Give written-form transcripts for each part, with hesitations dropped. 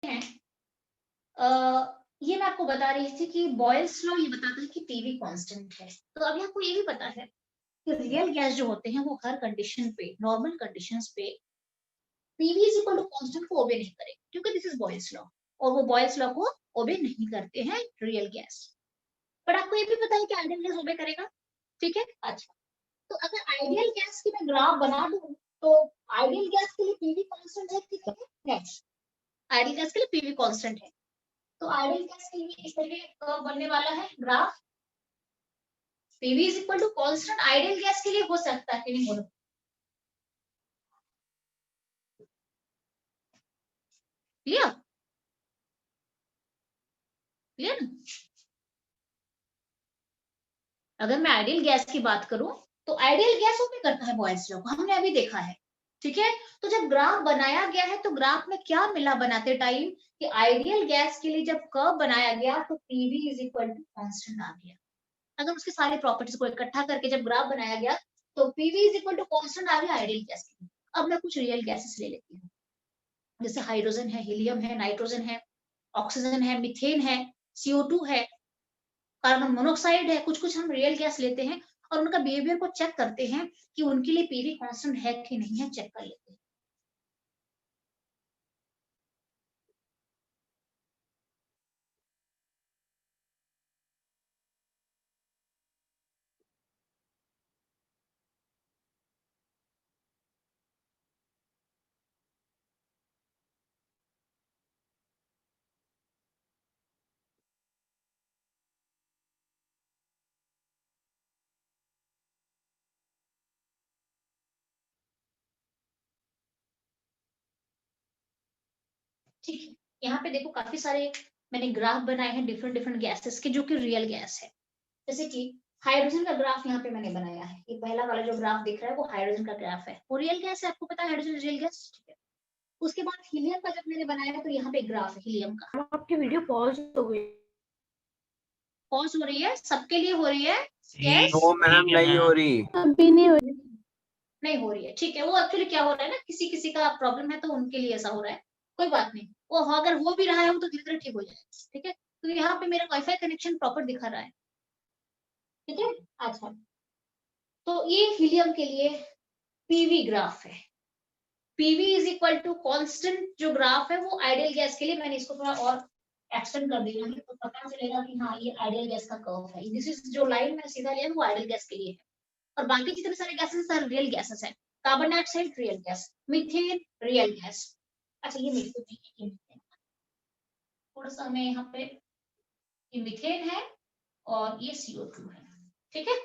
हैं ये मैं आपको बता रही थी कि बॉयल्स लॉ ये बताता है कि पीवी कांस्टेंट है। तो अभी आपको ये भी पता है कि रियल गैस जो होते हैं वो हर कंडीशन पे, नॉर्मल कंडीशंस पे PV is equal to constant को ओबे नहीं करेगा, क्योंकि दिस इज बॉयल्स लॉ और वो बॉयल्स लॉ को ओबे नहीं करते हैं रियल गैस। पर आपको ये भी पता है कि आइडियल गैस ओबे करेगा, ठीक है। अच्छा, तो अगर आइडियल गैस की मैं ग्राफ बना दूं तो आइडियल गैस के लिए पीवी कांस्टेंट है कि नहीं है? आइडियल गैस के लिए पीवी कांस्टेंट है। तो आइडियल गैस के लिए इस तरह कर्व बनने वाला है graph. PV is equal to constant ideal gas के लिए हो सकता है कि नहीं हो? क्लियर? क्लियर? अगर मैं आइडियल गैस की बात करूं तो आइडियल गैस ओबे करता है बॉयल्स लॉ को, हमने अभी देखा है, ठीक है। तो जब ग्राफ बनाया गया है तो ग्राफ में क्या मिला बनाते टाइम कि आइडियल गैस के लिए जब कर्व बनाया गया तो PV is equal to constant आ गया। अगर उसके सारे प्रॉपर्टीज को इकट्ठा करके जब ग्राफ बनाया गया तो PV is equal to constant आ गया आइडियल गैस के लिए। अब मैं कुछ रियल गैसेस ले लेती हूँ, जैसे हाइड्रोजन है, हीलियम है, नाइट्रोजन है, ऑक्सीजन है, मीथेन है, CO2 है, कार्बन मोनोऑक्साइड है। कुछ कुछ हम रियल गैस लेते हैं और उनका बिहेवियर को चेक करते हैं कि उनके लिए पीवी कांस्टेंट है कि नहीं है, चेक कर लेते हैं। ठीक है, यहाँ पे देखो काफी सारे मैंने ग्राफ बनाए हैं डिफरेंट डिफरेंट गैसेस के जो कि रियल गैस है। जैसे कि हाइड्रोजन का ग्राफ यहाँ पे मैंने बनाया है, ये पहला वाला जो ग्राफ दिख रहा है वो हाइड्रोजन का ग्राफ है, वो रियल गैस है, आपको पता है हाइड्रोजन रियल गैस, ठीक है। उसके बाद हीलियम का जब मैंने बनाया है तो यहाँ पे ग्राफ है हीलियम का। आपकी वीडियो पॉज हो गई। पॉज हो रही है, सबके लिए हो रही है? जी, यस, वो मैडम नहीं हो रही। अभी नहीं हो रही। नहीं हो रही है, ठीक है। वो एक्चुअली क्या हो रहा है ना, किसी किसी का प्रॉब्लम है तो उनके लिए ऐसा हो रहा है, कोई बात नहीं। वो अगर हो भी रहा है वो तो धीरे धीरे ठीक हो जाएगा, ठीक है। तो यहाँ पे मेरा वाईफाई कनेक्शन प्रॉपर दिखा रहा है, ठीक है। अच्छा, तो ये हीलियम के लिए पीवी ग्राफ है। PV is equal to constant जो ग्राफ है वो आइडियल गैस के लिए, मैंने इसको थोड़ा और एक्सटेंड कर दिया है तो पता चलेगा कि हाँ ये आइडियल गैस का कर्व है। दिस इज जो लाइन मैंने सीधा लिया है वो आइडियल गैस के लिए है। और बाकी जितने सारे गैसेस सारे रियल गैसेस हैं। Carbon dioxide real gas, methane real gas. अच्छा, ये मीथेन थोड़ा सा हमें यहाँ पे, ये मीथेन है और ये CO2 है, ठीक है।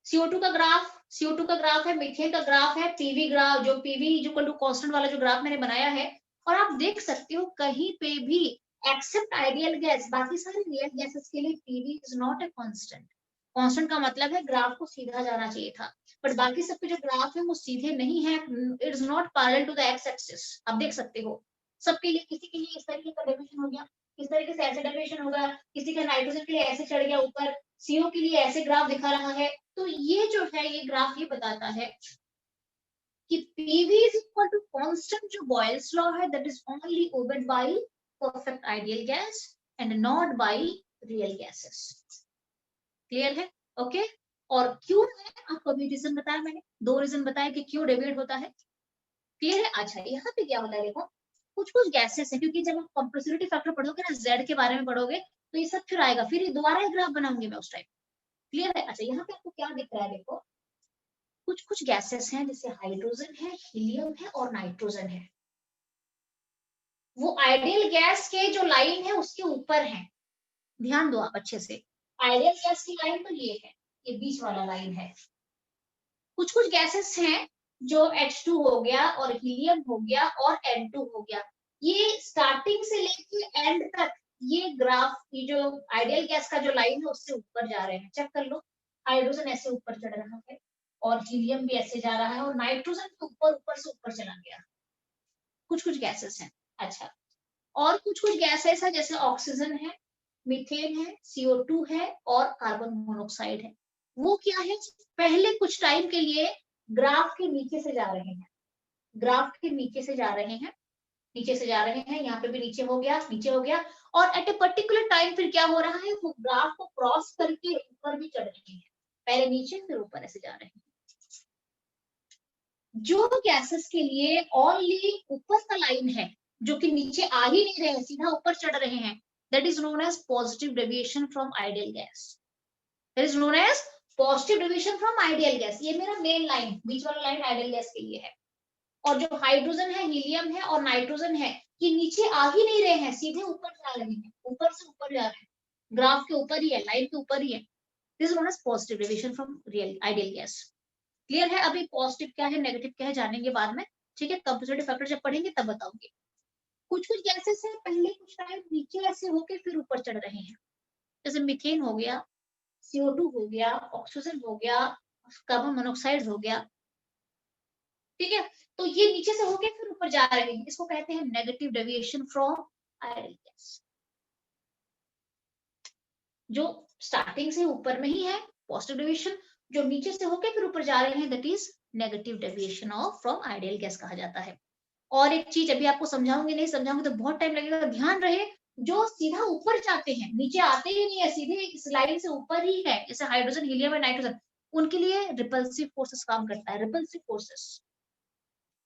CO2 का ग्राफ है, मीथेन का ग्राफ है, पीवी ग्राफ जो पीवी जो इक्वल टू कांस्टेंट वाला जो ग्राफ मैंने बनाया है। और आप देख सकते हो कहीं पे भी एक्सेप्ट आइडियल गैस बाकी सारे रियल गैसेस के लिए PV is not a constant. Constant का मतलब है ग्राफ को सीधा जाना चाहिए था, बट बाकी सब के जो ग्राफ है वो सीधे नहीं है, it is not parallel to the X axis. आप देख सकते हो सबके लिए, किसी के लिए इस तरीके का डेफिनेशन हो गया, इस तरीके से ऐसे डेफिनेशन होगा, किसी का नाइट्रोजन के लिए ऐसे चढ़ गया ऊपर, CO के लिए ऐसे ग्राफ दिखा रहा है। तो ये जो है ये ग्राफ ये बताता है कि PV is equal to constant जो Boyle's law है that is only obeyed by perfect ideal gas and not by real gases. Clear है? ओके। और क्यों है, आपको अभी रीजन बताया मैंने, दो रीजन बताया कि क्यों डेविएट होता है। क्लियर है? अच्छा, यहाँ पे क्या होता है देखो, कुछ कुछ गैसेस है, क्योंकि जब आप कंप्रेसिबिलिटी फैक्टर पढ़ोगे ना, Z के बारे में पढ़ोगे तो ये सब फिर आएगा, फिर दोबारा एक ग्राफ बनाऊंगी मैं उस टाइम। क्लियर है? अच्छा, यहाँ पे आपको क्या दिख रहा है देखो, कुछ कुछ गैसेस हैं जैसे हाइड्रोजन है, हीलियम है और नाइट्रोजन है, वो आइडियल गैस के जो लाइन है उसके ऊपर है। ध्यान दो आप अच्छे से, आइडियल गैस की लाइन तो ये है, ये बीच वाला लाइन है। कुछ कुछ गैसेस हैं जो H2 हो गया और हीलियम हो गया और N2 हो गया, ये स्टार्टिंग से लेके एंड तक ये ग्राफ, ये जो आइडियल गैस का जो लाइन है उससे ऊपर जा रहे हैं। चेक कर लो, हाइड्रोजन ऐसे ऊपर चढ़ रहा है और हीलियम भी ऐसे जा रहा है और नाइट्रोजन तो ऊपर ऊपर से ऊपर चला गया। कुछ कुछ गैसेस हैं। अच्छा, और कुछ कुछ गैसेस है जैसे ऑक्सीजन है, मीथेन है, CO2 है और कार्बन मोनोऑक्साइड है। वो क्या है, पहले कुछ टाइम के लिए ग्राफ के नीचे से जा रहे हैं, ग्राफ के नीचे से जा रहे हैं नीचे से जा रहे हैं, यहाँ पे भी नीचे हो गया, नीचे हो गया, और एट ए पर्टिकुलर टाइम फिर क्या हो रहा है, वो ग्राफ को क्रॉस करके ऊपर भी चढ़ रहे हैं, पहले नीचे फिर ऊपर ऐसे जा रहे हैं। जो गैसेस के लिए ओनली ऊपर का लाइन है, जो कि नीचे आ ही नहीं रहे हैं, सीधा ऊपर चढ़ रहे हैं, that is known as positive deviation from ideal gas. That is known as positive deviation from ideal gas. ये मेरा मेन लाइन, बीच वाला लाइन आइडियल गैस के लिए है। और जो हाइड्रोजन है, हीलियम है और नाइट्रोजन है, ये नीचे आ ही नहीं रहे हैं, सीधे ऊपर जा रहे हैं, ऊपर से ऊपर जा रहे हैं, ग्राफ के ऊपर ही है, लाइन के ऊपर ही है। This is known as positive deviation from real ideal gas. Clear है? अभी पॉजिटिव क्या है, नेगेटिव क्या है जानेंगे बाद में, ठीक है? कंपनसेटिंग फैक्टर जब पढ़ेंगे तब बताऊंगी। कुछ कुछ गैसेस है पहले कुछ टाइम नीचे ऐसे होके फिर ऊपर चढ़ रहे हैं, जैसे मीथेन हो गया, CO2 हो गया, ऑक्सीजन हो गया, कार्बन मोनोऑक्साइड हो गया, ठीक है? तो ये नीचे से होके फिर ऊपर जा रहे हैं, इसको कहते हैं negative deviation from ideal gas. जो स्टार्टिंग से ऊपर में ही है पॉजिटिव डेविएशन, जो नीचे से होके फिर ऊपर जा रहे हैं that is negative deviation of from ideal gas कहा जाता है। और एक चीज अभी आपको समझाऊंगी, नहीं समझाऊंगी तो बहुत टाइम लगेगा, ध्यान रहे, जो सीधा ऊपर जाते हैं, नीचे आते ही नहीं है, सीधे इस लाइन से ऊपर ही है, जैसे हाइड्रोजन, हीलियम और नाइट्रोजन, उनके लिए रिपल्सिव फोर्सेस काम करता है, रिपल्सिव फोर्सेस।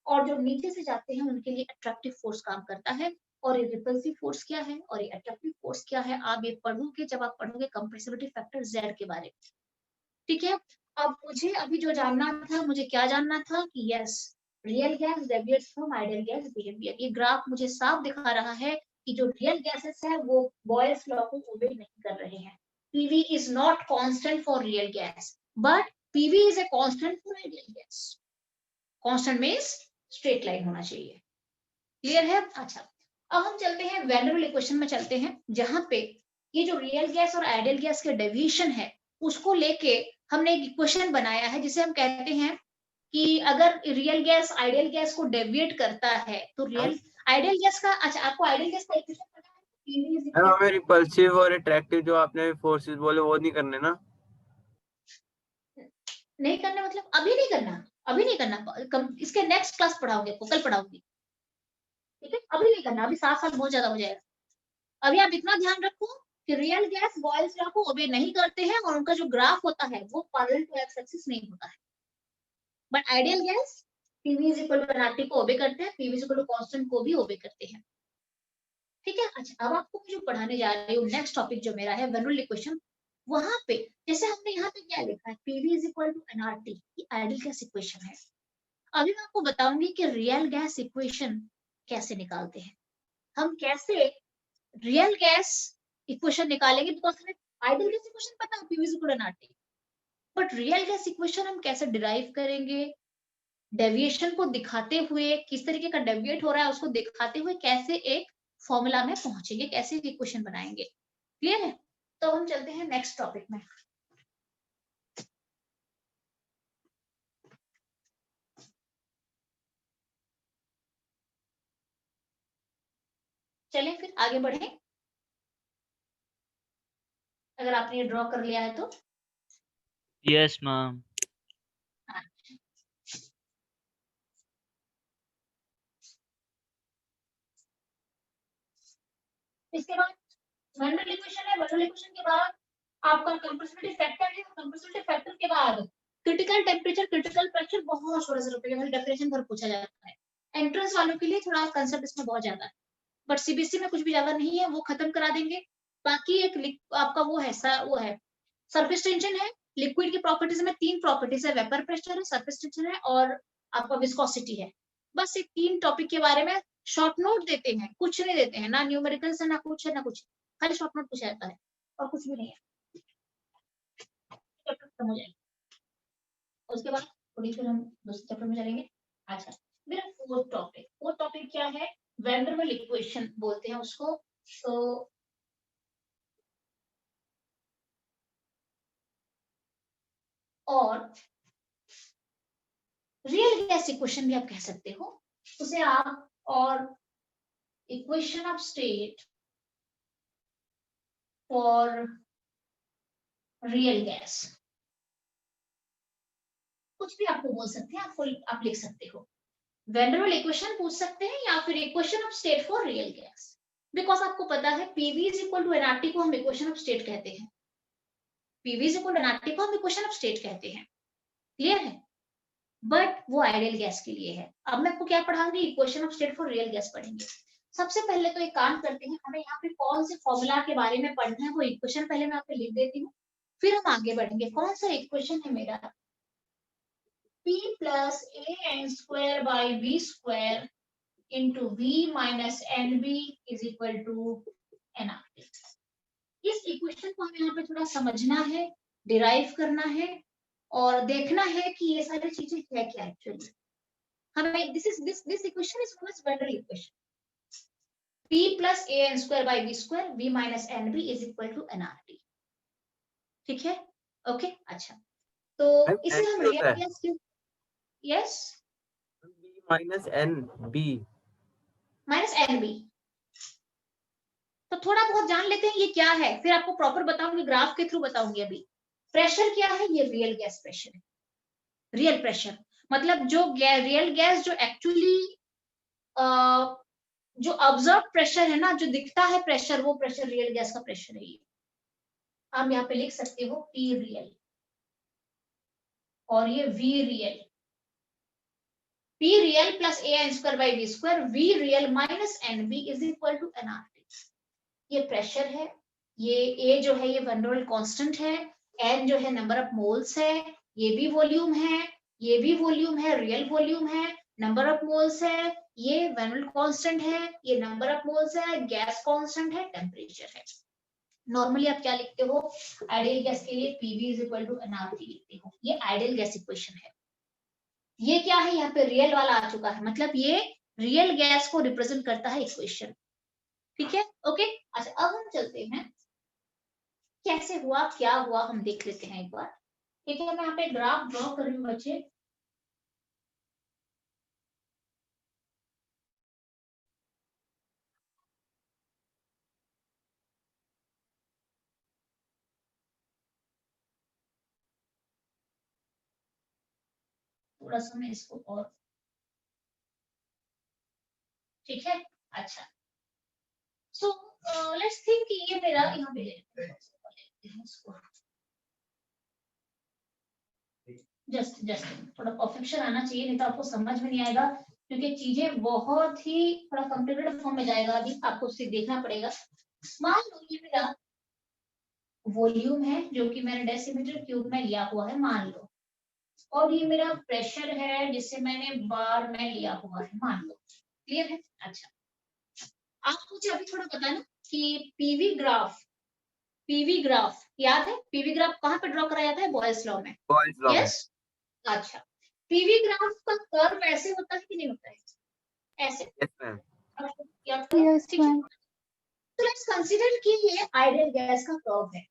और जो नीचे से जाते हैं उनके लिए अट्रैक्टिव फोर्स काम करता है। और ये रिपल्सिव फोर्स क्या है और ये अट्रैक्टिव फोर्स क्या है, आप ये पढ़ोगे जब आप पढ़ोगे कंप्रेसिबिलिटी फैक्टर Z के बारे में, ठीक है? अब मुझे अभी जो जानना था, मुझे क्या जानना था कि yes, real gas deviates from ideal gas behaviour. ये ग्राफ मुझे साफ दिखा रहा है कि जो रियल गैसेस है वो बॉयल्स लॉ को ओबे नहीं कर रहे हैं। PV is not constant for real gas, but PV is a constant for ideal gas. Constant means straight line होना चाहिए। क्लियर है? अच्छा, अब हम चलते हैं वैन डेर वाल इक्वेशन में चलते हैं, जहां पे ये जो रियल गैस और आइडियल गैस के डेविएशन है उसको लेके हमने एक इक्वेशन बनाया है, जिसे हम कहते हैं कि अगर रियल गैस आइडियल गैस को डेविएट करता है तो रियल आइडियल गैस का, अच्छा आपको आइडियल गैस का इक्वेशन पता है? PV is equal हमें रिपल्सिव और अट्रैक्टिव जो आपने फोर्सेस बोले वो नहीं करने ना। नहीं करना मतलब अभी नहीं करना, अभी नहीं करना, इसके नेक्स्ट क्लास पढ़ाओगे, कल पढ़ाओगे, ठीक है? अभी नहीं करना, अभी साथ साथ बहुत ज्यादा हो जाएगा। अभी आप इतना ध्यान रखो कि रियल गैस बॉयल्स लॉ को ओबे नहीं करते हैं और उनका जो ग्राफ होता है वो पैरेलल टू एक्स एक्सिस नहीं होता है। But ideal gas PV is equal to NRT को ओबे करते हैं, PV is equal to constant को भी ओबे करते हैं, ठीक है? अच्छा, अब आपको जो पढ़ाने जा रही हूँ नेक्स्ट टॉपिक जो मेरा है वेन डेर वाल इक्वेशन, वहां पे जैसे हमने यहाँ पे क्या लिखा है, PV is equal to NRT, ये आइडियल गैस इक्वेशन है। अभी मैं आपको बताऊंगी कि रियल गैस इक्वेशन कैसे निकालते हैं, हम कैसे रियल गैस इक्वेशन निकालेंगे, बिकॉज हमें आइडियल गैस इक्वेशन पता है, PV is equal to NRT, but real gas equation हम कैसे डिराइव करेंगे, डेविएशन को दिखाते हुए, किस तरीके का डेविएट हो रहा है उसको दिखाते हुए कैसे एक फॉर्मूला में पहुंचेंगे, कैसे इक्वेशन बनाएंगे। क्लियर है? तो हम चलते हैं नेक्स्ट टॉपिक में। चलें फिर आगे बढ़े, अगर आपने ये ड्रॉ कर लिया है तो। Yes ma'am. इसके बाद वेन डेर वाल इक्वेशन है, वेन डेर वाल इक्वेशन के बाद आपका कंप्रेसिबिलिटी फैक्टर है, कंप्रेसिबिलिटी फैक्टर के बाद क्रिटिकल टेम्परेचर, क्रिटिकल प्रेशर, बहुत छोटा सा टॉपिक है, डेफिनेशन पर पूछा जाता है। एंट्रेंस वालों के लिए थोड़ा कंसेप्ट इसमें बहुत ज्यादा है, बट सीबीएसई में कुछ भी ज्यादा नहीं है, वो खत्म करा देंगे। बाकी एक आपका वो है सरफेस टेंशन है, लिक्विड की प्रॉपर्टीज में तीन प्रॉपर्टीज है, वेपर प्रेशर है, सरफेस टेंशन है और आपका विस्कोसिटी है। बस ये तीन टॉपिक के बारे में शॉर्ट नोट देते हैं, कुछ नहीं देते हैं, ना न्यूमेरिकल्स है, ना कुछ है, ना कुछ, खाली शॉर्ट नोट पूछा जाता है और कुछ भी नहीं है। चैप्टर खत्म हो जाएगा, उसके बाद थोड़ी फिर हम दूसरे चैप्टर में चलेंगे। अच्छा, मेरा फोर्थ टॉपिक क्या है, वेन डेर वाल इक्वेशन बोलते हैं उसको। तो और रियल गैस इक्वेशन भी आप कह सकते हो उसे आप, और equation of state for real gas, कुछ भी आपको बोल सकते हैं, आप लिख सकते हो। वैन डेर वाल इक्वेशन पूछ सकते हैं या फिर equation of state for real gas, because आपको पता है PV is equal to NRT को हम इक्वेशन ऑफ स्टेट कहते हैं, PV is equal to NRT को हम इक्वेशन ऑफ स्टेट कहते हैं, क्लियर है। बट वो आइडियल गैस के लिए है। अब मैं आपको क्या पढ़ाऊंगी, equation of state for real gas पढ़ेंगे। सबसे पहले तो एक काम करते हैं, हमें यहाँ पे कौन से फॉर्मूला के बारे में पढ़ना है वो इक्वेशन पहले मैं आपको लिख देती हूँ, फिर हम आगे बढ़ेंगे। कौन सा इक्वेशन है मेरा, p plus an square by v square into v minus nb is equal to nrt। इस इक्वेशन को हमें यहाँ पे थोड़ा समझना है, डिराइव करना है और देखना है कि ये सारी चीजें है क्या एक्चुअली। हमें this equation is known as van der Waal equation, p plus an square by v square v minus nb is equal to nrt, ठीक है, ओके। अच्छा, तो इसे हम रियल गैस क्यों, yes minus N B minus N B, तो थोड़ा बहुत जान लेते हैं ये क्या है, फिर आपको प्रॉपर बताऊंगी, ग्राफ के थ्रू बताऊंगी। अभी प्रेशर क्या है, ये रियल गैस प्रेशर है। रियल प्रेशर मतलब जो रियल गैस जो एक्चुअली जो ऑब्जर्व प्रेशर है ना, जो दिखता है प्रेशर, वो प्रेशर रियल गैस का प्रेशर है। ये आप यहाँ पे लिख सकते हो P रियल और ये V real, P real plus an square by v square, V real minus nb is equal to nrt। ये प्रेशर है, ये A जो है ये वैन डेर वाल कांस्टेंट है, N जो है नंबर ऑफ मोल्स है, ये भी वॉल्यूम है, ये भी वॉल्यूम है, रियल वॉल्यूम है, नंबर ऑफ मोल्स है, ये वैन डेर वाल कांस्टेंट है, ये नंबर ऑफ मोल्स है, गैस कांस्टेंट है, टेम्परेचर है। नॉर्मली आप क्या लिखते हो, आइडियल गैस के लिए PV is equal to nRT लिखते हो। ये आइडियल गैस इक्वेशन है। ये क्या है, यहाँ पे रियल वाला आ चुका है, मतलब ये रियल गैस को रिप्रेजेंट करता है इक्वेशन, ठीक है, ओके। अच्छा, अब हम चलते हैं कैसे हुआ क्या हुआ, हम देख लेते हैं एक बार, ठीक है। मैं यहाँ पे ग्राफ ड्रॉ कर रही हूँ बच्चे, थोड़ा सा मैं इसको और, ठीक है। अच्छा, सो लेट्स थिंक कि ये मेरा यहाँ पे इसको जस्ट थोड़ा परफेक्शन आना चाहिए, नहीं तो आपको समझ में नहीं आएगा, क्योंकि चीजें बहुत ही थोड़ा कॉम्प्लिकेटेड फॉर्म में जाएगा, अभी आपको उसे देखना पड़ेगा। मान लो ये मेरा वॉल्यूम है जो कि मैंने डेसीमीटर क्यूब में लिया हुआ है, मान लो, और ये मेरा प्रेशर है जिसे मैंने बार में लिया हुआ है, मान लो, क्लियर है। अच्छा, आप मुझे अभी थोड़ा बताना कि पीवी ग्राफ याद है, पीवी ग्राफ कहाँ पे ड्रॉ कराया था, बॉयल्स लॉ में, यस। अच्छा, पीवी ग्राफ का कर्व ऐसे होता है कि नहीं होता है, ऐसे, ठीक है। तो लेट्स कंसीडर कि ये आइडियल गैस का कर्व है,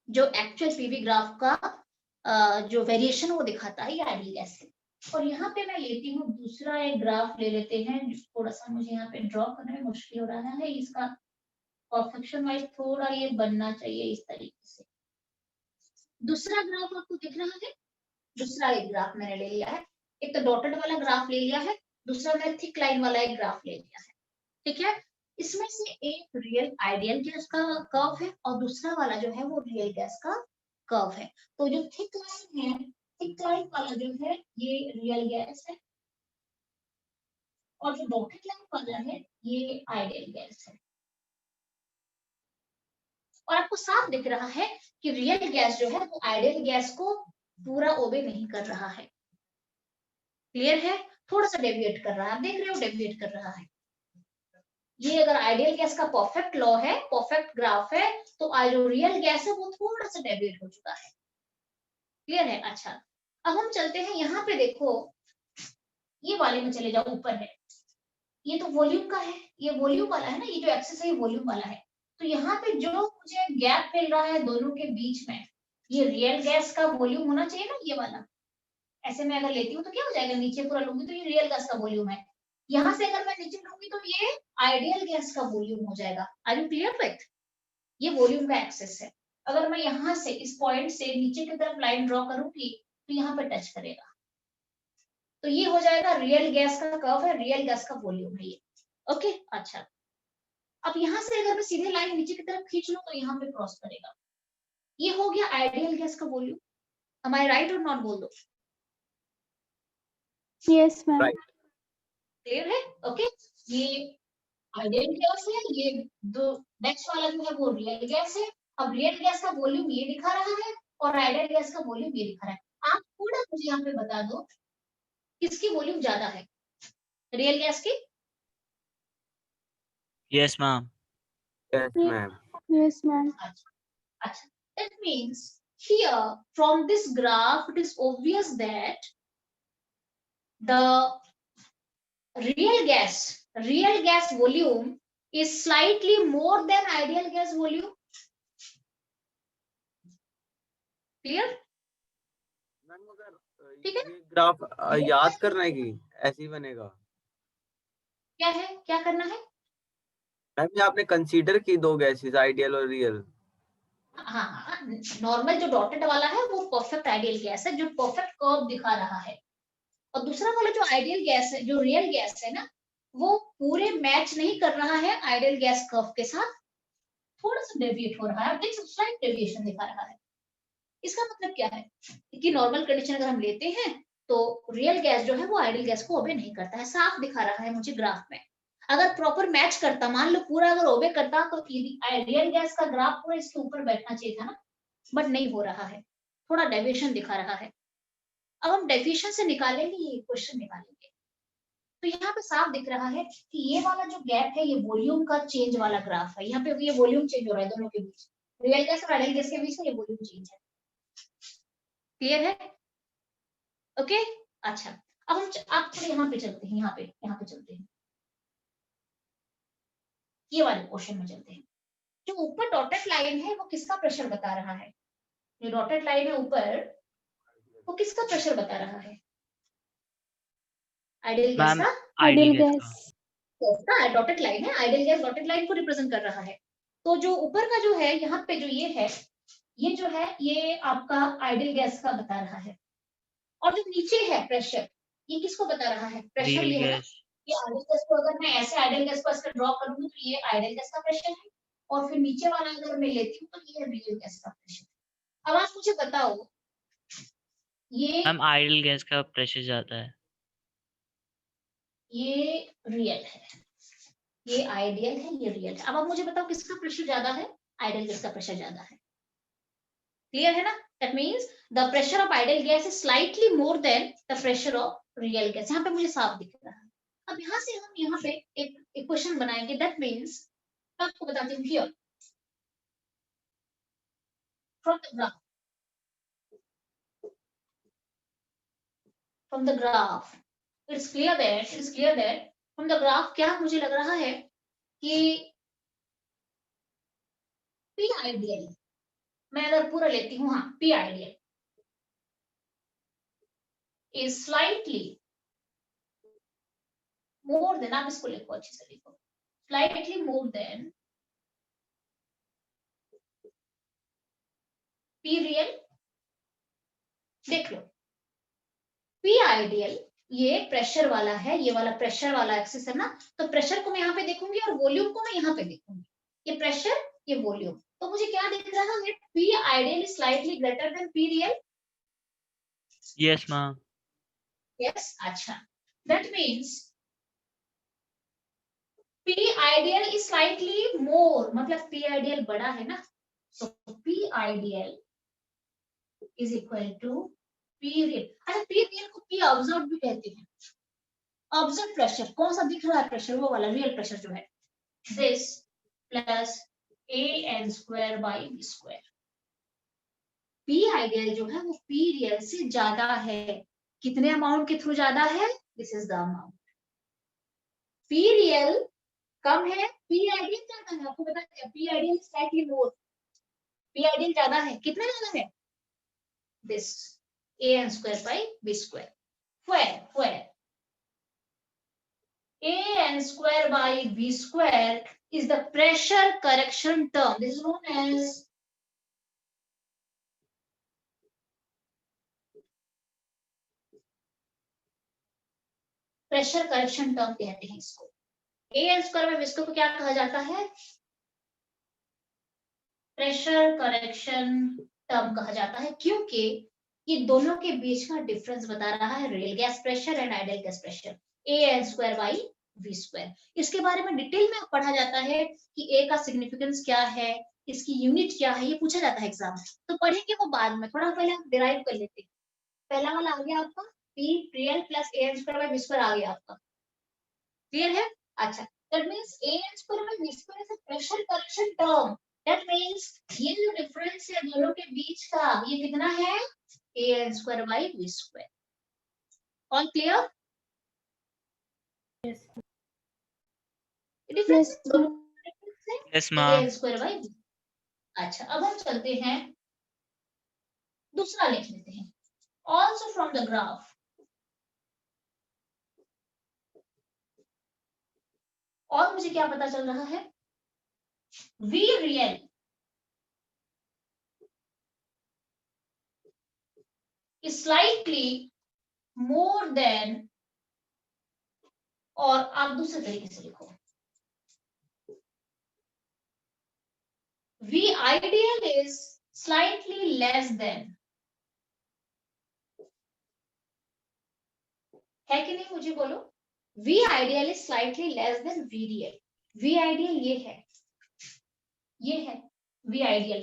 जो एक्चुअल पीवी ग्राफ का जो वेरिएशन वो दिखाता है, ये आइडियल गैस है। और यहाँ पे मैं लेती हूँ दूसरा एक ग्राफ ले लेते हैं, थोड़ा सा मुझे यहाँ पे ड्रॉ करने में मुश्किल हो रहा है, इसका परफेक्शन वाइज थोड़ा ये बनना चाहिए इस तरीके से। दूसरा ग्राफ आपको दिख रहा है, दूसरा एक ग्राफ मैंने ले लिया है, एक तो डॉटेड वाला ग्राफ ले लिया है, दूसरा मैंने थिक लाइन वाला एक ग्राफ ले लिया है, ठीक है। इसमें से एक रियल आइडियल गैस का कर्व है और दूसरा वाला जो है वो रियल गैस का कर्व है। तो जो थिक लाइन है, थिक लाइन वाला जो है ये रियल गैस है, और जो डॉटेड लाइन वाला है ये आइडियल गैस है। और आपको साफ दिख रहा है कि रियल गैस जो है वो आइडियल गैस को पूरा ओबे नहीं कर रहा है, क्लियर है, थोड़ा सा डेविएट कर रहा है, आप देख रहे हो डेविएट कर रहा है। ये अगर आइडियल गैस का परफेक्ट लॉ है, परफेक्ट ग्राफ है, तो जो रियल गैस है वो थोड़ा सा डेविएट हो चुका है, क्लियर है। अच्छा, अब हम चलते हैं यहाँ पे, देखो ये वाले में चले जाओ, ऊपर है, ये तो वॉल्यूम का है, ये वॉल्यूम वाला है ना, ये जो एक्सिस है ये वॉल्यूम वाला है। तो यहाँ पे जो मुझे गैप मिल रहा है दोनों के बीच में, ये रियल गैस का वॉल्यूम होना चाहिए ना, ये वाला। ऐसे मैं अगर लेती हूँ तो क्या हो जाएगा, नीचे पूरा लूंगी तो ये रियल गैस का वॉल्यूम है, यहाँ से अगर मैं नीचे लूंगी तो ये आइडियल गैस का वॉल्यूम हो जाएगा। आर यू क्लियर विथ, ये वॉल्यूम का एक्सेस है। अगर मैं यहाँ से इस पॉइंट से नीचे की तरफ लाइन ड्रॉ करूंगी तो यहाँ पे टच करेगा, तो तो ये हो जाएगा रियल गैस का कर्व है, रियल गैस का वॉल्यूम है ये। ओके अच्छा, अब यहाँ से अगर मैं सीधे लाइन नीचे की तरफ खींच लूं तो यहाँ पे क्रॉस करेगा। ये हो गया आइडियल गैस का वॉल्यूम। Am I right और नॉट बोल दो। Yes ma'am. राइट। क्लियर है? ओके ये आइडियल गैस है, ये दो नेक्स्ट वाला जो है वो रियल गैस है। अब रियल गैस का वॉल्यूम ये दिखा रहा है और आइडियल गैस का वॉल्यूम ये दिखा रहा है। आप थोड़ा मुझे यहाँ पे बता दो किसकी वॉल्यूम ज्यादा है, रियल गैस की? Yes, ma'am. Yes ma'am. Yes ma'am. अच्छा, that means here from this graph it is obvious that the real gas volume is slightly more than ideal gas volume. Clear? Ma'am अगर ठीक है? ये graph याद करना है कि ऐसे ही बनेगा? क्या है, क्या करना है? मैम ये आपने कंसीडर की दो गैसेस, आइडियल और रियल। हाँ, नॉर्मल जो डॉटेड वाला है वो परफेक्ट आइडियल गैस है, जो परफेक्ट कर्व दिखा रहा है। और दूसरा वाला जो आइडियल गैस है, जो रियल गैस है ना, वो पूरे मैच नहीं कर रहा है आइडियल गैस कर्व के साथ, थोड़ा सा डेविएट हो रहा है। आप देख सकते, स्लाइट डेविएशन दिखा रहा है। इसका मतलब क्या है कि नॉर्मल कंडीशन अगर हम लेते हैं तो रियल गैस जो है वो आइडियल गैस को ओबे नहीं करता है, साफ दिखा रहा है मुझे ग्राफ में। अगर प्रॉपर मैच करता, मान लो पूरा अगर ओबे करता तो रियल गैस का ग्राफ पूरा इसके ऊपर बैठना चाहिए था ना, बट नहीं हो रहा है, थोड़ा डेविएशन दिखा रहा है। अब हम डेविएशन से निकालेंगे, ये क्वेश्चन निकालेंगे, तो यहाँ पे साफ दिख रहा है कि ये वाला जो गैप है ये वॉल्यूम का चेंज वाला ग्राफ है। यहाँ पे ये वॉल्यूम चेंज हो रहा है दोनों के बीच, रियल गैस और आइडियल गैस के बीच में ये वॉल्यूम चेंज है। क्लियर है? ओके अच्छा, अब हम आप थोड़े यहाँ पे चलते हैं, यहाँ पे चलते हैं, ये वाले क्वेश्चन में चलते हैं। जो ऊपर डॉटेड लाइन है वो किसका प्रेशर बता रहा है? जो डॉटेड लाइन है ऊपर वो किसका प्रेशर बता रहा है? आइडियल गैस Ma'am, का? Ideal ideal gas gas. का डॉटेड लाइन है, आइडियल गैस डॉटेड लाइन को रिप्रेजेंट कर रहा है। तो जो ऊपर का जो है यहाँ पे जो ये है, ये जो है ये आपका आइडियल गैस का बता रहा है। और जो नीचे है प्रेशर, ये किसको बता रहा है? प्रेशर real ये है ना, gas. ये आइडियल गैस को अगर मैं ऐसे आइडियल गैस को ऐसे ड्रॉ करूंगी तो ये आइडियल गैस का प्रेशर है, और फिर नीचे वाला अगर मैं लेती हूँ तो ये रियल गैस का प्रेशर। अब आप मुझे बताओ, ये Ma'am, ideal gas का pressure ज़्यादा है. ये रियल है, ये आइडियल है, ये रियल है। अब आप मुझे बताओ किसका प्रेशर ज्यादा है? आइडियल गैस का प्रेशर ज्यादा है। क्लियर है ना? That means the pressure of ideal gas is slightly more than the pressure of real gas. यहाँ पे मुझे साफ दिख रहा है। अब यहाँ से हम यहाँ पे एक इक्वेशन बनाएंगे, दैट मींस मैं आपको बताती हूँ here from the graph it's clear that from the graph क्या मुझे लग रहा है कि पी आइडियल, मैं अगर पूरा लेती हूँ, हाँ P ideal is slightly more than, आप इसको लिखो अच्छे से, लिखो slightly more than P real. देख लो पी आइडियल ये प्रेशर वाला है, ये वाला प्रेशर वाला एक्सिस है ना, तो प्रेशर को मैं यहाँ पे देखूंगी और वॉल्यूम को मैं यहाँ पे देखूंगी, ये प्रेशर ये वॉल्यूम, तो मुझे क्या दिख रहा है? P ideal is slightly greater than P real. Yes, ma'am. Yes अच्छा, that means P ideal is slightly more, मतलब P ideal बड़ा है ना, तो P ideal is equal to P real। अच्छा P real को P observed भी कहते हैं। ऑब्जर्व प्रेशर कौन सा दिख रहा है? प्रेशर वो वाला रियल प्रेशर जो है, this plus an square by b square। P ideal जो है वो P real से ज्यादा है। कितने अमाउंट के थ्रू ज्यादा है? This is the amount. P real कम है, P आइडियल ज्यादा है। आपको बता दिया P ideal slightly more, P ideal ज्यादा है। कितना ज्यादा है? This an square by b square, where an square by b square is the pressure correction term. This is known as pressure correction term कहते हैं इसको। N square by V square को क्या कहा जाता है? प्रेशर करेक्शन टर्म कहा जाता है, क्योंकि ये दोनों के बीच का डिफरेंस बता रहा है real gas pressure and ideal gas pressure, A N square by V square. इसके बारे में डिटेल में पढ़ा जाता है कि ए का सिग्निफिकेंस क्या है, इसकी यूनिट क्या है, ये पूछा जाता है एग्जाम में, तो पढ़ेंगे वो बाद में, थोड़ा पहले हम डिराइव कर लेते हैं। पहला वाला आ गया आपका P real plus A N square by V square आ गया आपका, क्लियर है? अच्छा, that means A N square by V square is a pressure correction term. That means ये जो डिफरेंस है दोनों के बीच का, ये कितना है? A N square by V square. All clear? Yes. Difference Yes, दोनों डिफरेंस है yes uh ma'am. N square by V. अच्छा, अब हम चलते हैं दूसरा लिख लेते हैं। ऑल्सो फ्रॉम द ग्राफ, और मुझे क्या पता चल रहा है? V real is slightly more than, और आप दूसरे तरीके से लिखो, V ideal is slightly less than, है कि नहीं? मुझे बोलो, V ideal is slightly less than V real। V ideal ये है V ideal,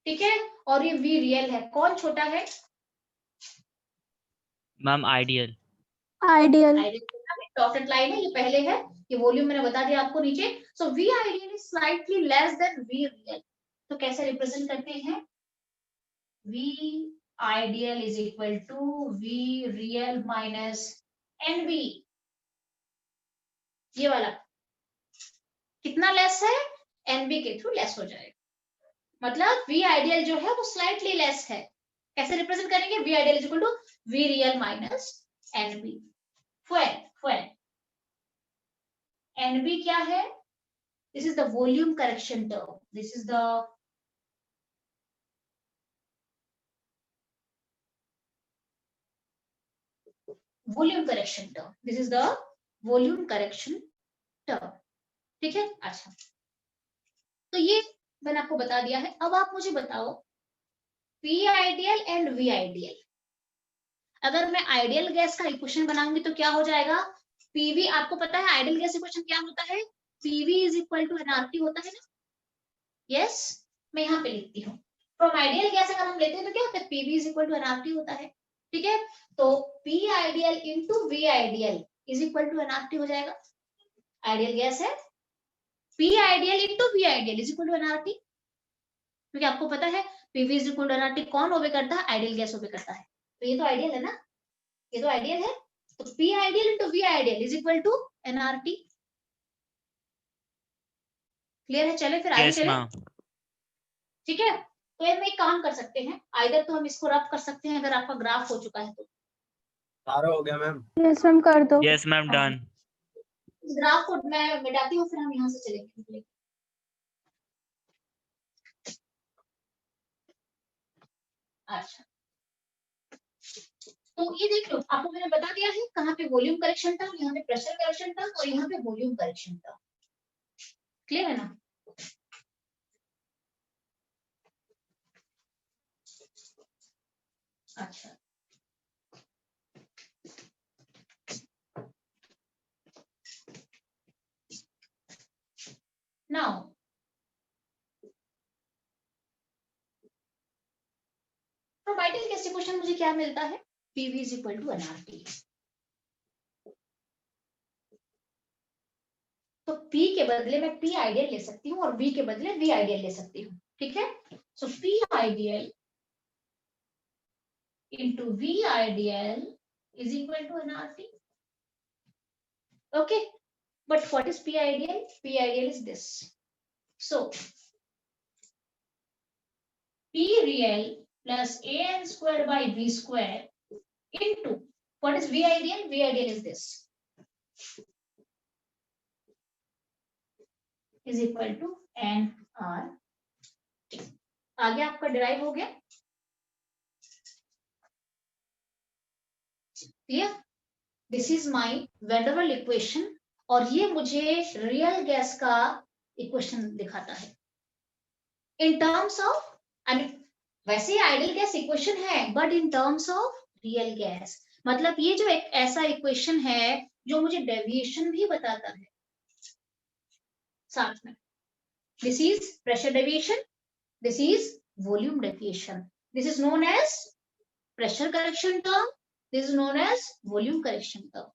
ठीक है, और ये V real है। कौन छोटा है? Ma'am ideal. Ideal. Dotted line है, ये पहले है, ये वॉल्यूम मैंने बता दिया आपको नीचे। सो V ideal is slightly less than V real, तो कैसे रिप्रेजेंट करते हैं? V ideal is equal to V real minus NV। ये वाला कितना लेस है? NV के थ्रू लेस हो जाएगा, मतलब V ideal जो है वो स्लाइटली लेस है। कैसे रिप्रेजेंट करेंगे? V ideal is equal to V real minus NV। when NV क्या है? This is the volume correction term, this is the volume correction term, this is the volume correction term, ठीक है? अच्छा, तो ये मैंने आपको बता दिया है। अब आप मुझे बताओ P ideal and V ideal, अगर मैं आइडियल गैस का इक्वेशन बनाऊंगी तो क्या हो जाएगा? PV, आपको पता है आइडियल गैस इक्वेशन क्या होता है? PV is equal to NRT होता है ना? यस, मैं यहाँ पे लिखती हूँ। फ्रॉम आइडियल गैस अगर हम लेते हैं तो क्या होता है? PV is equal to NRT होता है, ठीक है? तो P ideal into V ideal is equal to NRT हो जाएगा। आइडियल गैस है, P ideal into V ideal is equal to NRT, क्योंकि आपको पता है PV is equal to NRT कौन ओबे करता है? आइडियल गैस ओबे करता है, तो ये तो आइडियल है ना, ये तो आइडियल है। तो P ideal into V ideal is equal to NRT. Clear है? चले फिर आगे यस चले, मैम। ठीक है? तो ये में एक काम कर सकते हैं, आइदर तो हम इसको रफ कर सकते हैं अगर आपका ग्राफ हो चुका है तो। सारा हो गया मैम। Yes, मैम कर दो। Yes ma'am done. इस ग्राफ को मैं मिटाती हूँ, फिर हम यहाँ से चलेंगे। अच्छा, तो ये देख लो, आपको मैंने बता दिया है कहाँ पे वॉल्यूम करेक्शन टर्म, यहाँ पे प्रेशर करेक्शन टर्म, और यहाँ पे वॉल्यूम करेक्शन टर्म। क्लियर है ना? अच्छा, now from ideal gas equation मुझे क्या मिलता है? PV is equal to NRT. तो P के बदले मैं P आइडियल ले सकती हूँ और V के बदले V आइडियल ले सकती हूँ, ठीक है? सो P ideal into V ideal is equal to nRT. Okay, but what is P ideal? P ideal is this. So P real plus AN square by V square into what is V ideal? V ideal is this, is equal to nRT. आगे आपका derive हो गया? Clear? This is my van der Waal equation और ये मुझे real gas का equation दिखाता है इन टर्म्स ऑफ, वैसे आइडियल गैस इक्वेशन है but in terms of real gas, मतलब ये जो एक ऐसा इक्वेशन है जो मुझे डेविएशन भी बताता है साथ में। This is pressure deviation, this is volume deviation, this is known as pressure correction term, this is known as volume correction term.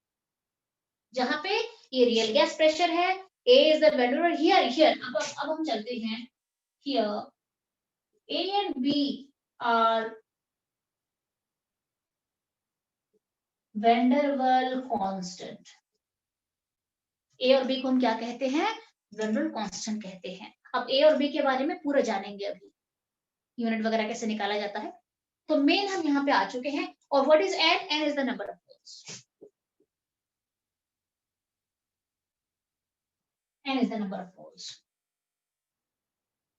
जहां पे ये रियल गैस प्रेशर है, A is the van der Waal here अब हम चलते हैं here A and B are van der Waal constant. A और B को हम क्या कहते हैं? वैन डेर वाल कांस्टेंट कहते हैं। अब A और B के बारे में पूरा जानेंगे अभी, यूनिट वगैरह कैसे निकाला जाता है। तो मेन हम यहाँ पे आ चुके हैं और what is N? N is the number of moles. N is the number of moles.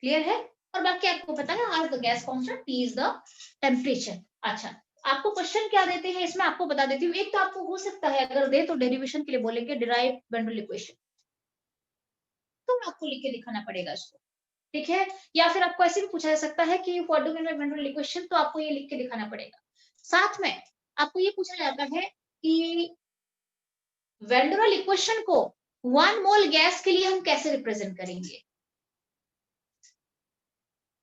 Clear है? और बाकी आपको पता है R is the gas constant, T is the temperature. अच्छा, आपको क्वेश्चन क्या देते हैं इसमें आपको बता देती हूँ। एक तो आपको हो सकता है अगर दे तो डेरिवेशन के लिए बोलेंगे derive van der Waal equation, तो आपको लिख के दिखाना पड़ेगा इसको, ठीक है। या फिर आपको ऐसे भी पूछा जा सकता है कि what do mean by van der Waal equation, तो आपको ये लिख के दिखाना पड़ेगा। साथ में आपको ये पूछा जाता है कि वैन डेर वाल इक्वेशन को 1 मोल गैस के लिए हम कैसे रिप्रेजेंट करेंगे।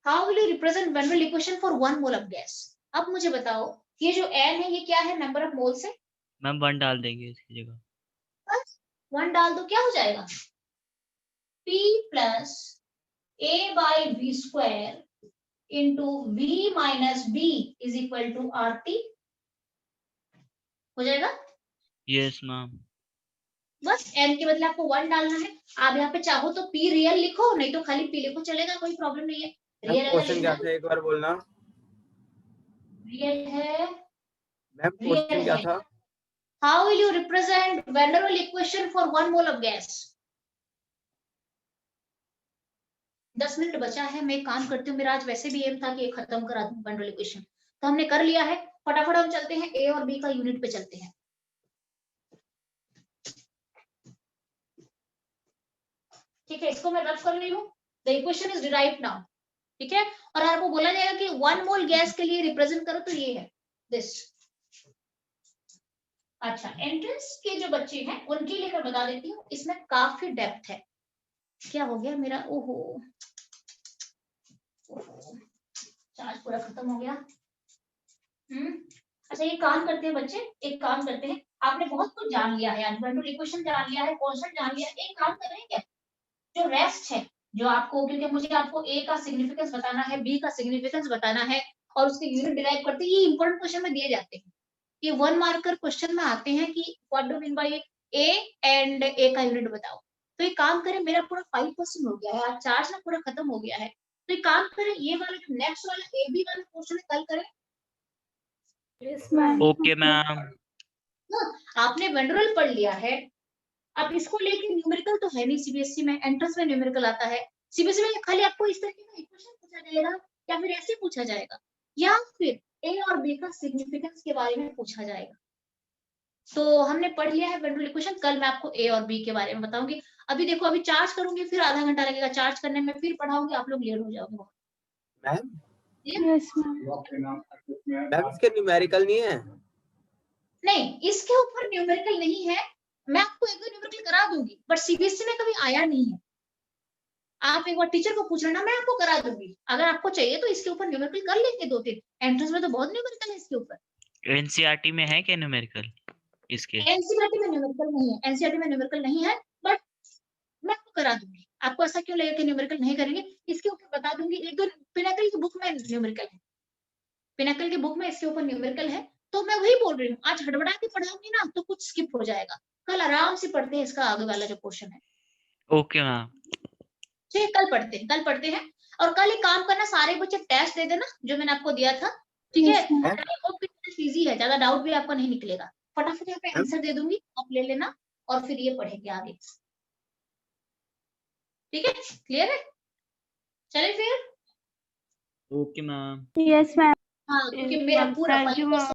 How will you represent van der Waal equation for 1 mole of gas. अब मुझे बताओ ये जो N है ये क्या है? नंबर ऑफ मोल्स है। मैम 1 डाल देंगे इसकी जगह। बस 1 डाल दो, क्या हो जाएगा? P plus A by V square into V minus B is equal to RT हो जाएगा। Yes ma'am. बस N के बदले आपको 1 डालना है। आप यहाँ पे चाहो तो P रियल लिखो, नहीं तो खाली P लिखो, चलेगा, कोई प्रॉब्लम नहीं है। रियल क्वेश्चन क्या था एक बार बोलना। रियल है, मैम क्वेश्चन क्या था? How will you represent van der Waal equation for 1 mole of gas. 10 minute बचा है, मैं एक काम करती हूँ, मेरा आज वैसे भी एम था कि ये खत्म करा दूं वैन डेर वाल इक्वेशन, तो हमने कर लिया है। फटाफट हम चलते हैं A और B का यूनिट पे चलते हैं। ठीक है, इसको मैं रफ कर रही हूँ। The equation is derived now, ठीक है। और आपको बोला जाएगा कि 1 मोल गैस के लिए रिप्रेजेंट करो, तो ये है दिस। अच्छा, एंट्रेंस के जो बच्चे हैं उनके लिए मैं बता देती हूँ, इसमें काफी डेप्थ है। क्या हो गया मेरा? ओहो, चार्ज पूरा खत्म हो गया। अच्छा, ये काम करते हैं बच्चे, एक काम करते हैं, आपने बहुत कुछ जान लिया है, वैन डेर वाल इक्वेशन जान लिया है, कांस्टेंट जान लिया है। एक काम करें क्या, जो रेस्ट है, जो आपको, क्योंकि मुझे आपको A का सिग्निफिकेंस बताना है, B का सिग्निफिकेंस बताना है और उसके यूनिट डिराइव करते हैं, ये इंपॉर्टेंट क्वेश्चन में दिए जाते हैं। ये 1 मार्कर क्वेश्चन में आते हैं कि what do mean bye A and A का यूनिट बताओ। तो ये काम करें, मेरा पूरा 5% हो गया है, आज चार्ज ना पूरा खत्म हो गया है। तो ये काम करें, ये वाला जो नेक्स्ट वाला AB वाला क्वेश्चन है कल करें। Yes ma'am. Okay ma'am. आपने वैन डेर वाल पढ़ लिया है, अब इसको लेके न्यूमेरिकल तो है नहीं सीबीएसई में, एंट्रेंस में न्यूमेरिकल आता है। सीबीएसई में खाली आपको इस तरीके का इक्वेशन पूछा जाएगा या फिर ऐसे पूछा जाएगा, या फिर A और B का सिग्निफिकेंस के बारे में पूछा जाएगा। तो हमने पढ़ लिया है वैन डेर वाल इक्वेशन, कल मैं आपको A और B के बारे में बताऊंगी। अभी देखो, अभी चार्ज करूंगी, फिर आधा घंटा लगेगा चार्ज करने में, फिर पढ़ाऊंगी, आप लोग लेट हो जाओगे। Ma'am yes ma'am. मैम इसके न्यूमेरिकल नहीं है? नहीं, इसके ऊपर न्यूमेरिकल नहीं है, मैं आपको एक दो न्यूमेरिकल करा दूंगी, बट सीबीएसई में कभी आया नहीं है। आप एक बार टीचर को पूछ लेना, मैं आपको करा दूंगी। अगर आपको चाहिए तो इसके ऊपर न्यूमेरिकल कर लेंगे 2-3, एंट्रेंस में तो बहुत न्यूमेरिकल है इसके ऊपर। एनसीईआरटी में है क्या न्यूमेरिकल इसके? एनसीईआरटी में न्यूमेरिकल नहीं है, एनसीईआरटी में न्यूमेरिकल नहीं है, बट मैं आपको करा दूंगी। आपको ऐसा क्यों लगेगा कि न्यूमेरिकल नहीं करेंगे, इसके ऊपर बता दूंगी। एक दो पिनाकल की बुक में न्यूमेरिकल है, पिनाकल की बुक में इसके ऊपर न्यूमेरिकल है। तो मैं वही बोल रही हूँ, आज हड़बड़ा के पढ़ाऊंगी ना तो कुछ स्किप हो जाएगा, कल आराम से पढ़ते हैं इसका आगे वाला जो क्वेश्चन है। Okay ma'am. ठीक, कल पढ़ते हैं। और कल एक काम करना, सारे बच्चे टेस्ट दे देना जो मैंने आपको दिया था, ठीक है। इजी है, ज्यादा डाउट भी आपका नहीं निकलेगा। फटाफट यहाँ पे आंसर दे दूंगी, आप ले लेना और फिर ये पढ़ेंगे आगे। ठीक है, क्लियर है? चले फिर। Okay ma'am. Yes ma'am. हाँ, क्योंकि मेरा पूरा 5%